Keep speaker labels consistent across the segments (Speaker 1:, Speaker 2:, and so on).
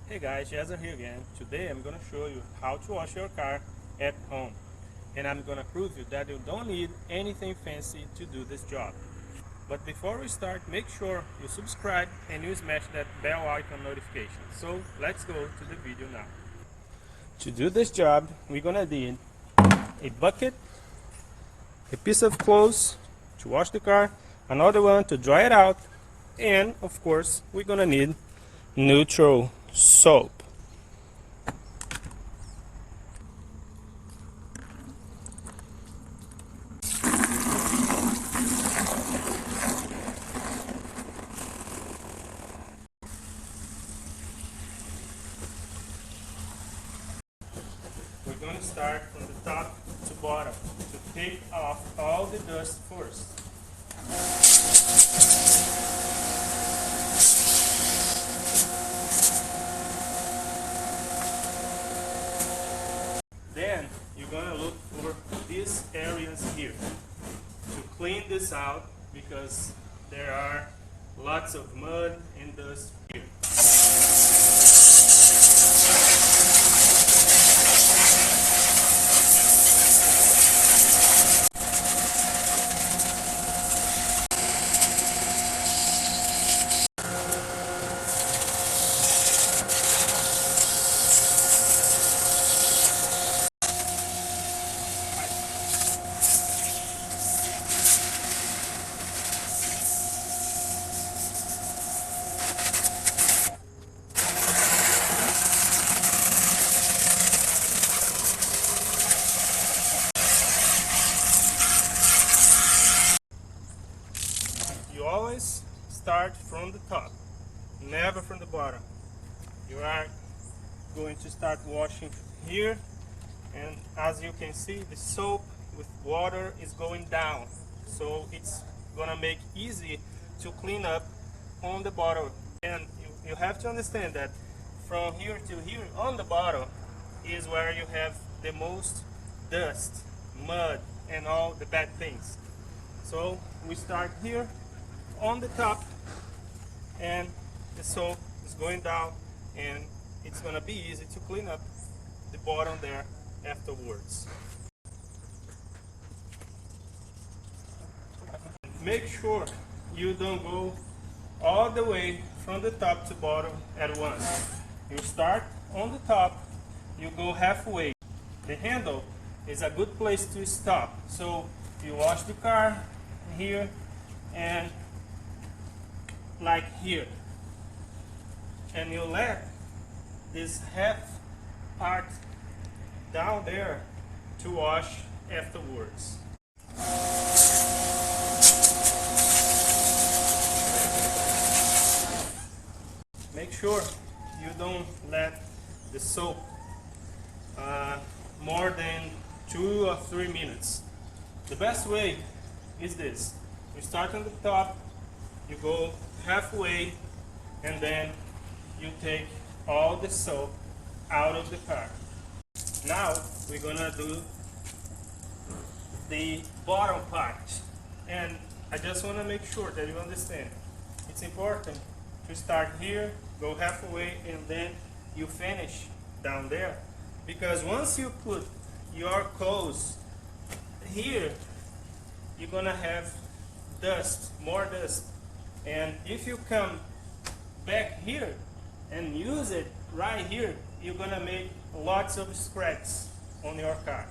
Speaker 1: Hey guys, Jezza here again. Today I'm going to show you how to wash your car at home. And I'm going to prove you that you don't need anything fancy to do this job. But before we start, make sure you subscribe and you smash that bell icon notification. So let's go to the video now. To do this job, we're going to need a bucket, a piece of clothes to wash the car, another one to dry it out, and of course we're going to need neutral soap. We're going to start from the top to bottom to take off all the dust first. Then you're going to look for these areas here to clean this out because there are lots of mud and dust here. You always start from the top, never from the bottom. You are going to start washing here, and as you can see, the soap with water is going down, so it's gonna make easy to clean up on the bottom. And you have to understand that from here to here on the bottom is where you have the most dust, mud, and all the bad things. So we start here on the top, and the soap is going down, and it's gonna be easy to clean up the bottom there afterwards. Make sure you don't go all the way from the top to bottom at once. You start on the top, you go halfway. The handle is a good place to stop. So you wash the car here and like here, and you let this half part down there to wash afterwards. Make sure you don't let the soap more than 2 or 3 minutes. The best way is this: you start on the top, you go halfway, and then you take all the soap out of the car. Now we're gonna do the bottom part, and I just want to make sure that you understand it's important to start here, go halfway, and then you finish down there, because once you put your clothes here, you're gonna have dust, more dust. And if you come back here and use it right here, you're gonna make lots of scratches on your car.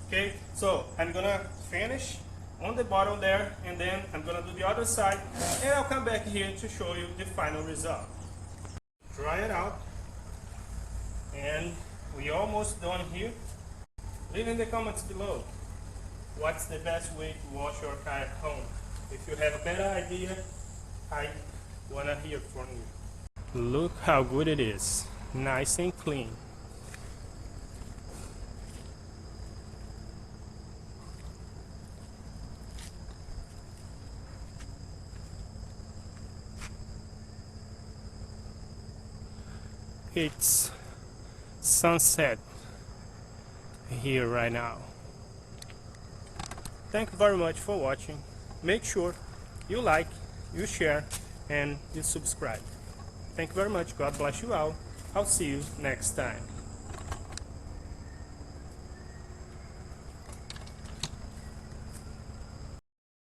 Speaker 1: Okay, so I'm gonna finish on the bottom there, and then I'm gonna do the other side, and I'll come back here to show you the final result. Dry it out, and we're almost done here. Leave in the comments below what's the best way to wash your car at home. If you have a better idea, I wanna hear from you. Look how good it is, nice and clean. It's sunset here right now. Thank you very much for watching. Make sure you like, you share, and you subscribe. Thank you very much. God bless you all. I'll see you next time.